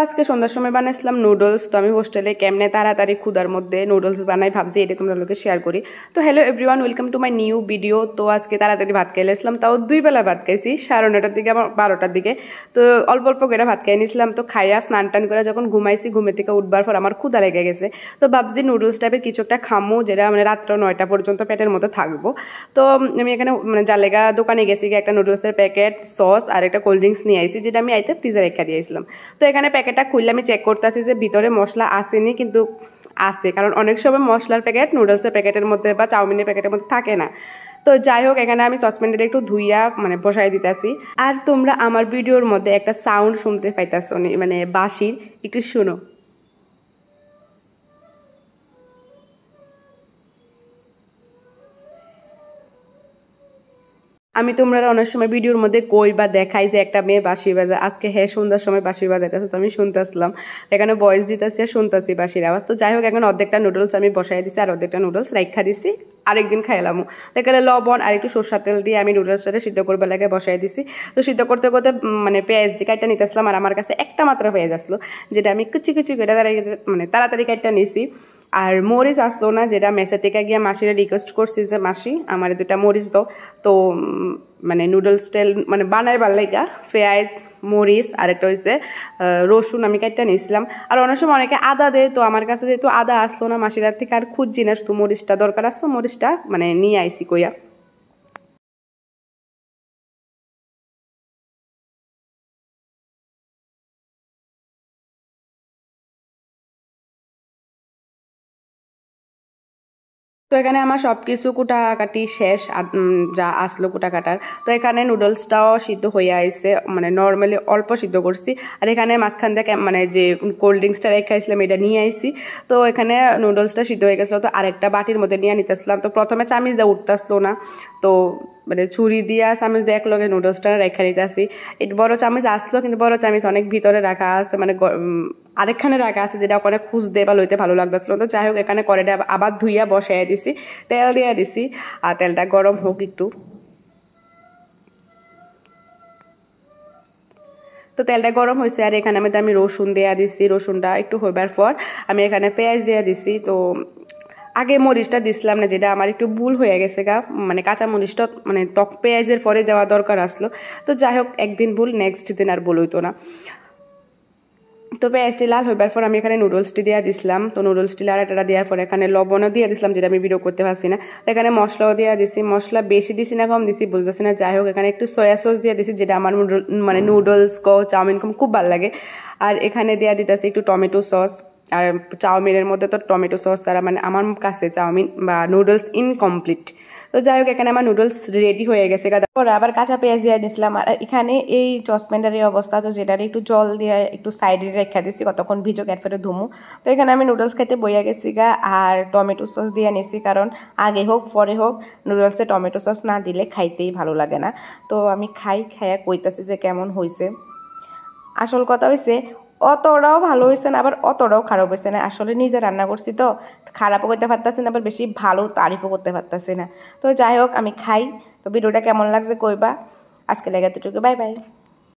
আজকে সন্ধ্যার সময় বানাইছিলাম নুডলস। তো আমি হোস্টেলে কেমনে তাড়াতাড়ি ক্ষুদার মধ্যে নুডলস বানাই ভাবছি এটা তোমরা লোকে শেয়ার করি। তো hello everyone, welcome to my new video. তো আজকে তাড়াতাড়ি ভাত খাইলাম, তাও 2 বেলা ভাত খাইছি, 9:30টার দিকে আমার 12টার দিকে। তো অল্প অল্প করে ভাত খাই নিয়েছিলাম। তো খাইয়া স্নান টান করে যখন ঘুমাইছি, ঘুমে থেকে উঠবার পর আমার ক্ষুদা লেগে গেছে। তো ভাবছি নুডলস টাইপের কিছু একটা খামো, যেটা মানে রাত্র 9টা পর্যন্ত পেটের মধ্যে থাকবো। তো আমি এখানে মানে জালেগা দোকানে গেছি, একটা নুডলসের প্যাকেট, সস আর একটা কোল্ড ড্রিঙ্কস নিয়ে আইছি, যেটা আমি আইতে ফ্রিজে রেখে দিয়েছিলাম। তো এখানে প্যাকেটটা খুললে আমি চেক করতেছি যে ভিতরে মশলা আসেনি, কিন্তু আছে, কারণ অনেক সময় মশলার প্যাকেট নুডলসের প্যাকেটের মধ্যে বা চাউমিনের প্যাকেটের মধ্যে থাকে না। তো যাই হোক, এখানে আমি সসপ্যানটা একটু ধুইয়া মানে বসাই দিতেছি। আর তোমরা আমার ভিডিওর মধ্যে একটা সাউন্ড শুনতে পাইতেছো, মানে বাঁশির, একটু শুনো। আমি তোমরা অনেক সময় ভিডিওর মধ্যে কই বা দেখাই যে একটা মেয়ে বাঁশি বাজে, আজকে হ্যাঁ সন্ধ্যার সময় বাঁশি বাজাইতেছে। তো আমি শুনতেছিলাম, এখানে ভয়েস দিতেছি আর শুনতেছি বাঁশির আওয়াজ। তো যাই হোক, এখন অর্ধেকটা নুডলস আমি বসাই দিছি আর অর্ধেকটা নুডলস রাইখা দিছি, আরেকদিন খাইলাম। এখানে লবণ আর একটু সরষার তেল দিয়ে আমি নুডলসটাকে সিদ্ধ করবার লাগে বসাই দিছি। তো সিদ্ধ করতে করতে মানে পেঁয়াজ দিয়ে কাটটা নিতেছিলাম, আর আমার কাছে একটা মাত্র পেঁয়াজ আসলো, যেটা আমি কুচি কুচি করে মানে তাড়াতাড়ি কাটটা নিছি। আর মরিচ আসলো না, যেটা মেসে থেকে গিয়ে মাসিরা রিকোয়েস্ট করছি যে মাসি আমার 2টা মরিচ দাও। তো মানে নুডলস টেল মানে বানাইবার লাইগা পেঁয়াজ, মরিচ আর একটা হচ্ছে রসুন আমি কাটটা নিয়েছিলাম। আর অনেক সময় অনেকে আদা দেয়, তো আমার কাছে যেহেতু আদা আসলো না মাসিরার থেকে, আর খুঁজছি না, শুধু মরিচটা দরকার আসলো, মরিচটা মানে নিয়ে আইসি কইয়া। তো এখানে আমার সব কিছু কুটাকাটি শেষ, যা আসলো কুটাকাটার। তো এখানে নুডলসটাও সিদ্ধ হয়ে আইছে, মানে নর্মালি অল্প সিদ্ধ করছি। আর এখানে মাঝখান থেকে মানে যে কোল্ড ড্রিঙ্কসটা রেখে আসলাম এটা নিয়ে আইছি। তো এখানে নুডলসটা সিদ্ধ হয়ে গেছিলো, তো আরেকটা বাটির মধ্যে নিয়ে নিতেছিলাম। তো প্রথমে চামিচ দিয়ে উঠতে আসলো না, তো মানে ছুরি দিয়া চামিচ দিয়ে একলগে নুডলসটা রেখে নিতে আসি। এই বড় চামিচ আসলো, কিন্তু বড় চামিচ অনেক ভিতরে রাখা আছে, মানে আরেকখানে রাখা আছে, যেটা ওখানে খুঁজতে বা লইতে ভালো লাগতেছিল। তো যাই হোক, এখানে কড়াইটা আবার ধুইয়া বসাই দিছি, তেল দিয়ে দিছি, আর তেলটা গরম হোক একটু। তো তেলটা গরম হয়েছে, আর এখানে আমি রসুন দেওয়া দিছি। রসুনটা একটু হইবার পর আমি এখানে পেঁয়াজ দিয়ে দিছি। তো আগে মরিচটা দিছিলাম না, যেটা আমার একটু ভুল হয়ে গেছে গা, মানে কাঁচা মরিচটা মানে পেঁয়াজের পরে দেওয়া দরকার আসলো। তো যাই হোক, একদিন ভুল, নেক্সট দিন আর ভুল হইতো না। তো পেঁয়াজটি লাল হইবার পর আমি এখানে নুডলসটি দিয়ে দিছিলাম। তো নুডলসটি লাড়াটাড়া দেওয়ার পর এখানে লবণও দিয়ে দিছিলাম, যেটা আমি ভিডিও করতে পারছি না। তো এখানে মশলাও দিয়ে দিছি, মশলা বেশি দিছি না কম দিছি বুঝতেছি না। যাই হোক, এখানে একটু সয়া সস দিয়ে দিছি, যেটা আমার মানে নুডলস চাউমিন খুব ভালো লাগে। আর এখানে দেওয়া দিতেছি একটু টমেটো সস। আর চাউমিনের মধ্যে তো টমেটো সস ছাড়া মানে আমার কাছে চাউমিন বা নুডলস ইনকমপ্লিট। তো যাই হোক, এখানে আমার নুডলস রেডি হয়ে গেছে। পরে আবার কাঁচা পেঁয়াজ দিয়ে দিয়েছিলাম। আর এখানে এই সসপ্যানটার এই অবস্থা, তো যেটার একটু জল দিয়ে একটু সাইডে রেখে দিচ্ছি, কতক্ষণ ভিজো ফেরে ধুমু। তো এখানে আমি নুডলস খেতে বইয়া গেছি গা, আর টমেটো সস দিয়ে নিছি, কারণ আগে হোক পরে হোক নুডলসে টমেটো সস না দিলে খাইতেই ভালো লাগে না। তো আমি খাইয়া কইতাছি যে কেমন হয়েছে। আসল কথা হয়েছে, অতটাও ভালো হয়েছে না, আবার অতটাও খারাপ হয়েছে না। আসলে নিজে রান্না করছি, তো খারাপও করতে পারতেছি না, আবার বেশি ভালো তারিফও করতে পারতেছি না। তো যাই হোক, আমি খাই। তো ভিডিওটা কেমন লাগছে কইবা। আজকে লেগে এতটুকু, বাই বাই।